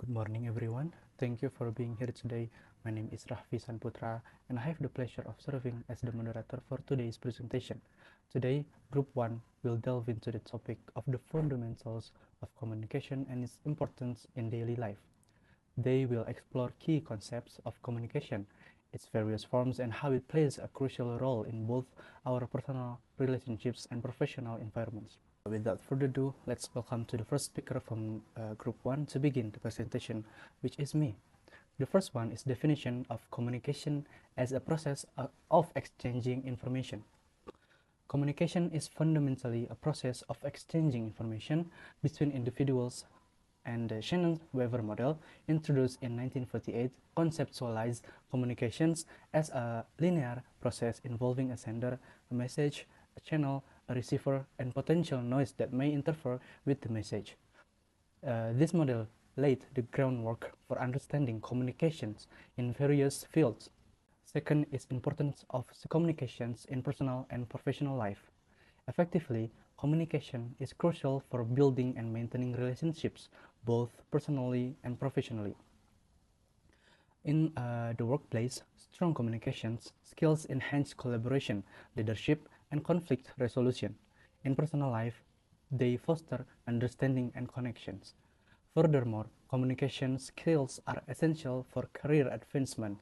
Good morning, everyone. Thank you for being here today. My name is Rahfi Satria, and I have the pleasure of serving as the moderator for today's presentation. Today, Group 1 will delve into the topic of the fundamentals of communication and its importance in daily life. They will explore key concepts of communication, its various forms, and how it plays a crucial role in both our personal relationships and professional environments. Without further ado, let's welcome to the first speaker from Group 1 to begin the presentation, which is me. The first one is definition of communication as a process of exchanging information. Communication is fundamentally a process of exchanging information between individuals, and the Shannon-Weaver model, introduced in 1948, conceptualized communications as a linear process involving a sender, a message, a channel, a receiver, and potential noise that may interfere with the message. This model laid the groundwork for understanding communications in various fields. Second is importance of communications in personal and professional life. Effectively, communication is crucial for building and maintaining relationships, both personally and professionally. In the workplace, strong communications skills enhance collaboration, leadership, and conflict resolution. In personal life, they foster understanding and connections. Furthermore, communication skills are essential for career advancement.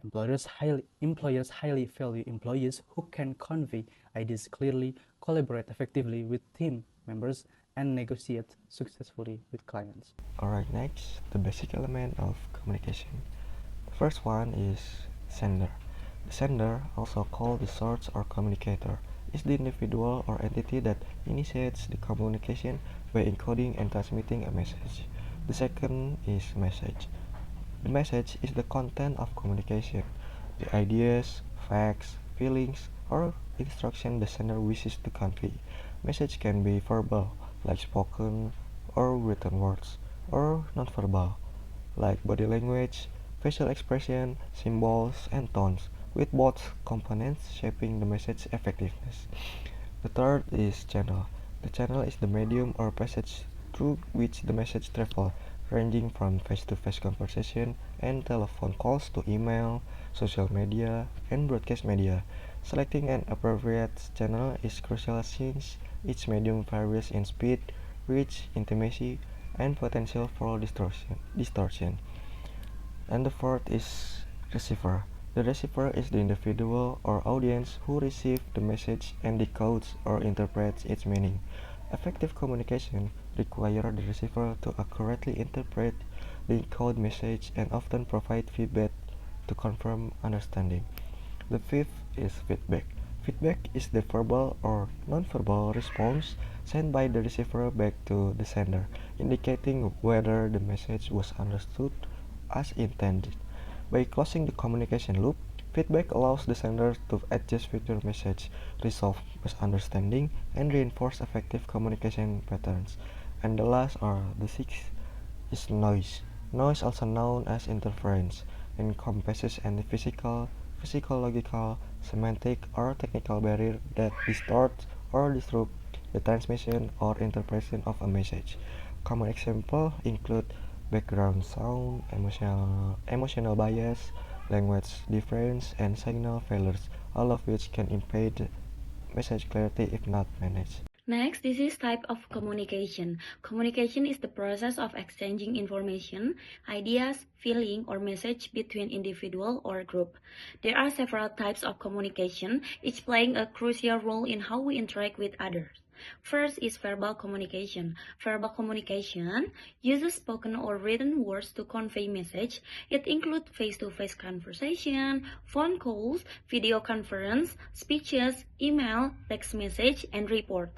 Employers highly value employees who can convey ideas clearly, collaborate effectively with team members, and negotiate successfully with clients. Alright, next, the basic element of communication. The first one is sender. The sender, also called the source or communicator, is the individual or entity that initiates the communication by encoding and transmitting a message. The second is message. The message is the content of communication, the ideas, facts, feelings, or instruction the sender wishes to convey. Message can be verbal, like spoken or written words, or nonverbal, like body language, facial expression, symbols, and tones, with both components shaping the message effectiveness. The third is channel. The channel is the medium or passage through which the message travels, ranging from face-to-face conversation and telephone calls to email, social media, and broadcast media. Selecting an appropriate channel is crucial since each medium varies in speed, reach, intimacy, and potential for distortion. And the fourth is receiver. The receiver is the individual or audience who receives the message and decodes or interprets its meaning. Effective communication requires the receiver to accurately interpret the encoded message and often provide feedback to confirm understanding. The fifth is feedback. Feedback is the verbal or nonverbal response sent by the receiver back to the sender, indicating whether the message was understood as intended. By closing the communication loop, feedback allows the sender to adjust future message, resolve misunderstanding, and reinforce effective communication patterns. And the last or the sixth is noise. Noise, also known as interference, encompasses any physical, physiological, semantic, or technical barrier that distorts or disrupts the transmission or interpretation of a message. Common examples include background sound, emotional bias, language difference, and signal failures, all of which can impede message clarity if not managed. Next, this is type of communication. Communication is the process of exchanging information, ideas, feeling, or message between individual or group. There are several types of communication, each playing a crucial role in how we interact with others. First is verbal communication. Verbal communication uses spoken or written words to convey message. It includes face-to-face conversation, phone calls, video conference, speeches, email, text message, and report.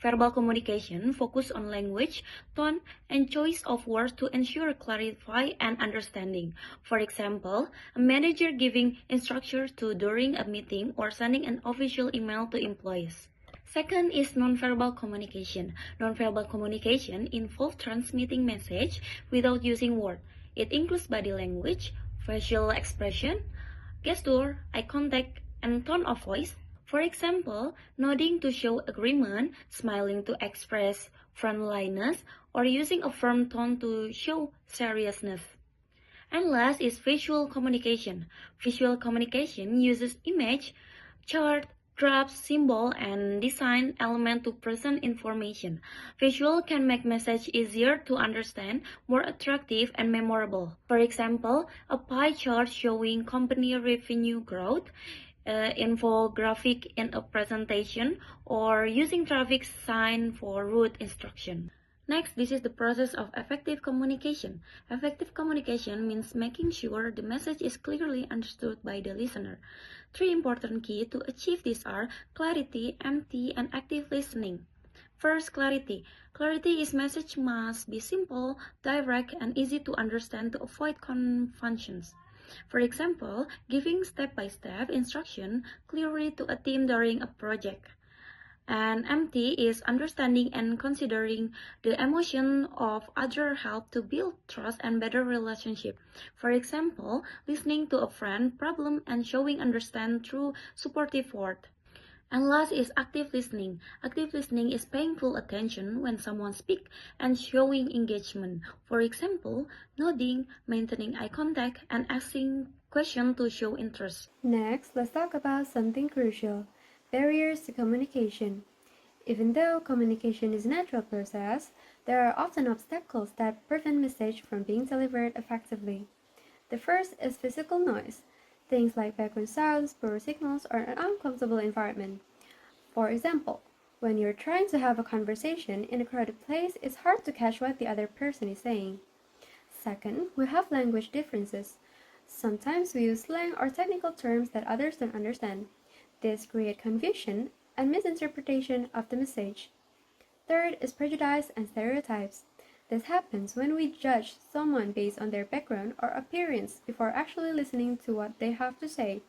Verbal communication focuses on language, tone, and choice of words to ensure clarity and understanding. For example, a manager giving instructions during a meeting or sending an official email to employees. Second is nonverbal communication. Nonverbal communication involves transmitting message without using words. It includes body language, facial expression, gesture, eye contact, and tone of voice. For example, nodding to show agreement, smiling to express friendliness, or using a firm tone to show seriousness. And last is visual communication. Visual communication uses image, chart, graphs, symbol, and design element to present information. Visual can make message easier to understand, more attractive, and memorable. For example, a pie chart showing company revenue growth, infographic in a presentation, or using traffic sign for route instruction. Next, this is the process of effective communication. Effective communication means making sure the message is clearly understood by the listener. Three important keys to achieve this are clarity, empathy, and active listening. First, clarity. Clarity is message must be simple, direct, and easy to understand to avoid confusions. For example, giving step-by-step instruction clearly to a team during a project. And empathy is understanding and considering the emotion of other help to build trust and better relationship. For example, listening to a friend problem and showing understand through supportive word. And last is active listening. Active listening is paying full attention when someone speaks and showing engagement. For example, nodding, maintaining eye contact, and asking questions to show interest. Next, let's talk about something crucial, barriers to communication. Even though communication is a natural process, there are often obstacles that prevent message from being delivered effectively. The first is physical noise, things like background sounds, poor signals, or an uncomfortable environment. For example, when you're trying to have a conversation in a crowded place, it's hard to catch what the other person is saying. Second, we have language differences. Sometimes we use slang or technical terms that others don't understand. This creates confusion and misinterpretation of the message. Third is prejudice and stereotypes. This happens when we judge someone based on their background or appearance before actually listening to what they have to say.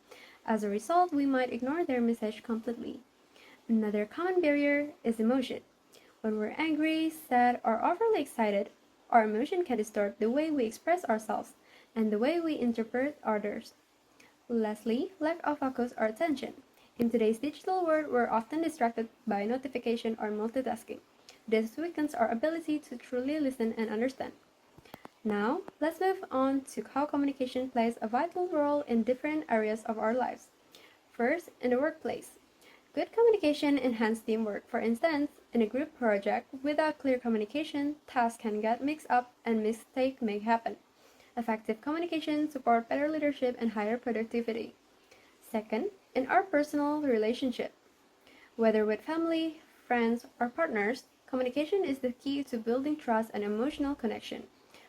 As a result, we might ignore their message completely. Another common barrier is emotion. When we're angry, sad, or overly excited, our emotion can distort the way we express ourselves and the way we interpret others. Lastly, lack of focus or attention. In today's digital world, we're often distracted by notification or multitasking. This weakens our ability to truly listen and understand. Now, let's move on to how communication plays a vital role in different areas of our lives. First, in the workplace. Good communication enhances teamwork. For instance, in a group project, without clear communication, tasks can get mixed up and mistakes may happen. Effective communication supports better leadership and higher productivity. Second, in our personal relationship. Whether with family, friends, or partners, communication is the key to building trust and emotional connection.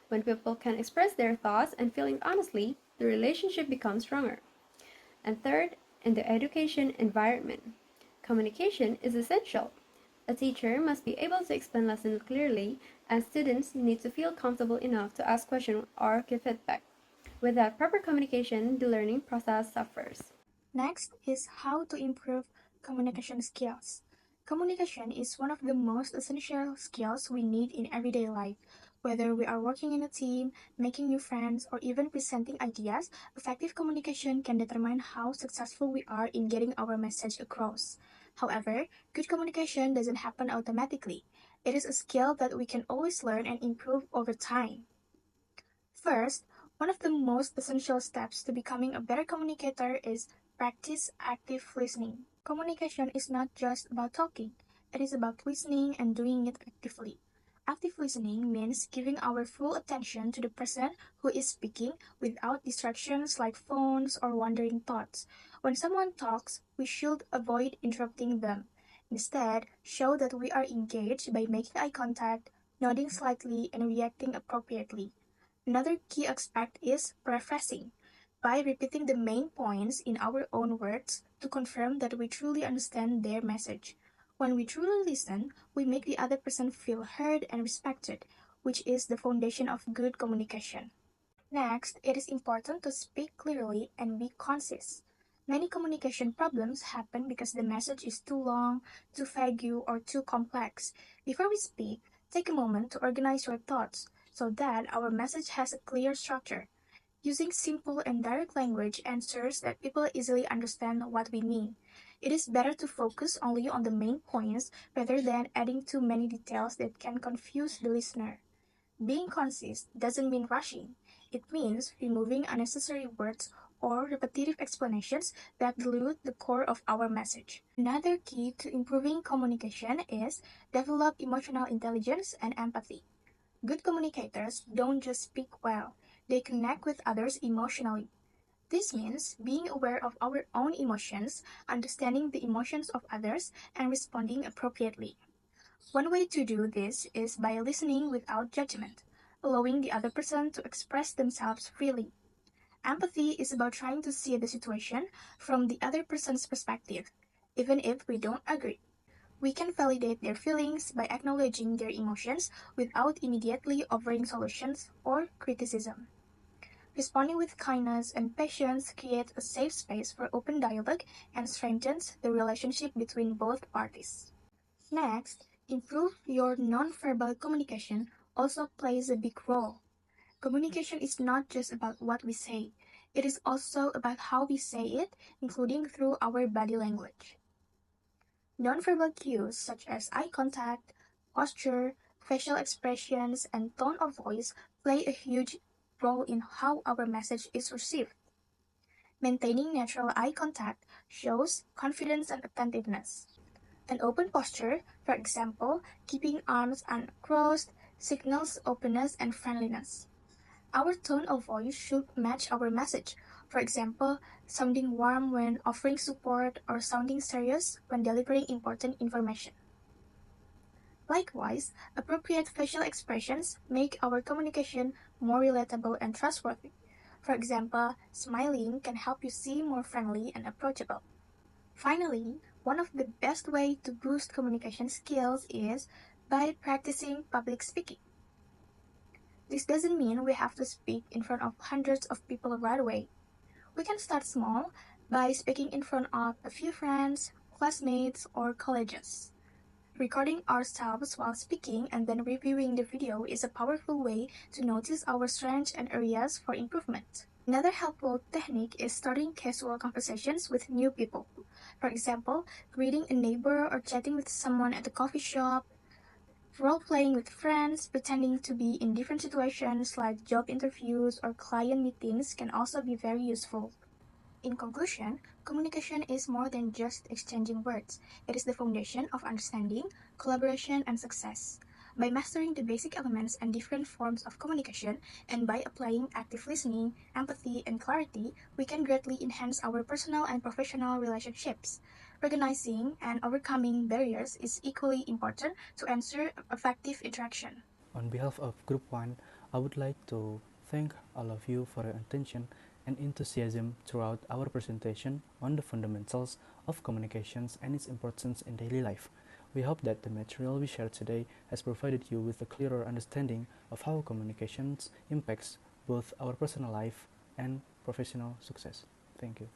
When people can express their thoughts and feelings honestly, the relationship becomes stronger. And third, in the education environment. Communication is essential. A teacher must be able to explain lessons clearly, and students need to feel comfortable enough to ask questions or give feedback. Without proper communication, the learning process suffers. Next is how to improve communication skills. Communication is one of the most essential skills we need in everyday life. Whether we are working in a team, making new friends, or even presenting ideas, effective communication can determine how successful we are in getting our message across. However, good communication doesn't happen automatically. It is a skill that we can always learn and improve over time. First, one of the most essential steps to becoming a better communicator is practice active listening. Communication is not just about talking, it is about listening and doing it actively. Active listening means giving our full attention to the person who is speaking without distractions like phones or wandering thoughts. When someone talks, we should avoid interrupting them. Instead, show that we are engaged by making eye contact, nodding slightly, and reacting appropriately. Another key aspect is paraphrasing, by repeating the main points in our own words to confirm that we truly understand their message. When we truly listen, we make the other person feel heard and respected, which is the foundation of good communication. Next, it is important to speak clearly and be concise. Many communication problems happen because the message is too long, too vague, or too complex. Before we speak, take a moment to organize your thoughts so that our message has a clear structure. Using simple and direct language ensures that people easily understand what we mean. It is better to focus only on the main points rather than adding too many details that can confuse the listener. Being concise doesn't mean rushing. It means removing unnecessary words or repetitive explanations that dilute the core of our message. Another key to improving communication is develop emotional intelligence and empathy. Good communicators don't just speak well, they connect with others emotionally. This means being aware of our own emotions, understanding the emotions of others, and responding appropriately. One way to do this is by listening without judgment, allowing the other person to express themselves freely. Empathy is about trying to see the situation from the other person's perspective, even if we don't agree. We can validate their feelings by acknowledging their emotions without immediately offering solutions or criticism. Responding with kindness and patience creates a safe space for open dialogue and strengthens the relationship between both parties. Next, improve your nonverbal communication also plays a big role. Communication is not just about what we say, it is also about how we say it, including through our body language. Nonverbal cues such as eye contact, posture, facial expressions, and tone of voice play a huge role in how our message is received. Maintaining natural eye contact shows confidence and attentiveness. An open posture, for example, keeping arms uncrossed, signals openness and friendliness. Our tone of voice should match our message, for example, sounding warm when offering support or sounding serious when delivering important information. Likewise, appropriate facial expressions make our communication more relatable and trustworthy. For example, smiling can help you seem more friendly and approachable. Finally, one of the best ways to boost communication skills is by practicing public speaking. This doesn't mean we have to speak in front of hundreds of people right away. We can start small by speaking in front of a few friends, classmates, or colleagues. Recording ourselves while speaking and then reviewing the video is a powerful way to notice our strengths and areas for improvement. Another helpful technique is starting casual conversations with new people. For example, greeting a neighbor or chatting with someone at the coffee shop. Role-playing with friends, pretending to be in different situations like job interviews or client meetings can also be very useful. In conclusion, communication is more than just exchanging words. It is the foundation of understanding, collaboration, and success. By mastering the basic elements and different forms of communication, and by applying active listening, empathy, and clarity, we can greatly enhance our personal and professional relationships. Recognizing and overcoming barriers is equally important to ensure effective interaction. On behalf of Group 1, I would like to thank all of you for your attention and enthusiasm throughout our presentation on the fundamentals of communications and its importance in daily life. We hope that the material we shared today has provided you with a clearer understanding of how communications impacts both our personal life and professional success. Thank you.